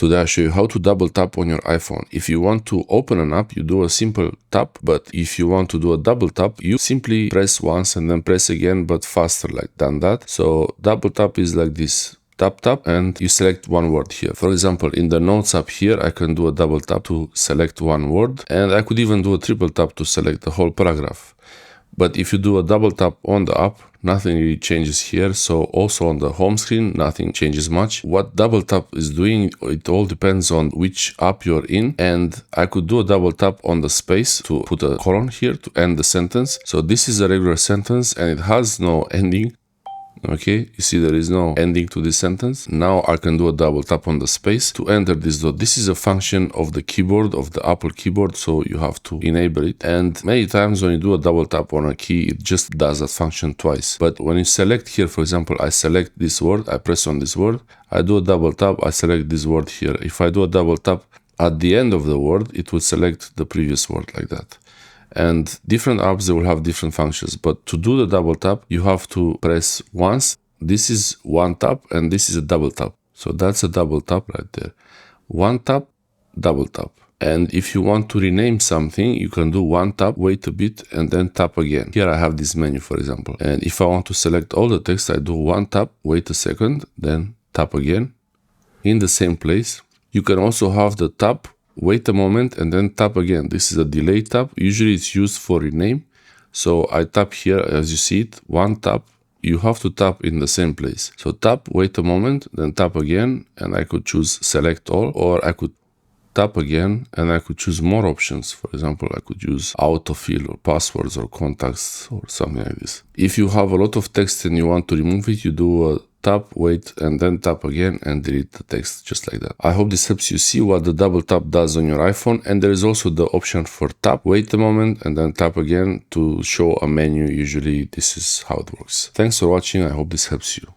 Today I show you how to double tap on your iPhone. If you want to open an app, you do a simple tap, but if you want to do a double tap, you simply press once and then press again, but faster than that. So double tap is like this. Tap tap and you select one word here. For example, in the notes app here, I can do a double tap to select one word, and I could even do a triple tap to select the whole paragraph. But if you do a double tap on the app, nothing really changes here. So also on the home screen, nothing changes much. What double tap is doing, it all depends on which app you're in. And I could do a double tap on the space to put a colon here to end the sentence. So this is a regular sentence and it has no ending. Okay, you see there is no ending to this sentence. Now I can do a double tap on the space to enter this dot. This is a function of the keyboard, of the Apple keyboard, so you have to enable it. And many times when you do a double tap on a key, it just does that function twice. But when you select here, for example, I select this word, I press on this word, I do a double tap, I select this word here. If I do a double tap at the end of the word, it will select the previous word like that. And different apps, they will have different functions. But to do the double tap, you have to press once. This is one tap and this is a double tap. So that's a double tap right there. One tap, double tap. And if you want to rename something, you can do one tap, wait a bit, and then tap again. Here I have this menu, for example. And if I want to select all the text, I do one tap, wait a second, then tap again in the same place. You can also have the tap, wait a moment, and then tap again. This is a delay tap. Usually it's used for rename. So I tap here, as you see it, one tap. You have to tap in the same place. So tap, wait a moment, then tap again, and I could choose select all, or I could tap again, and I could choose more options. For example, I could use autofill or passwords or contacts or something like this. If you have a lot of text and you want to remove it, you do a tap, wait, and then tap again and delete the text just like that. I hope this helps you see what the double tap does on your iPhone. And there is also the option for tap, wait a moment, and then tap again to show a menu. Usually this is how it works. Thanks for watching. I hope this helps you.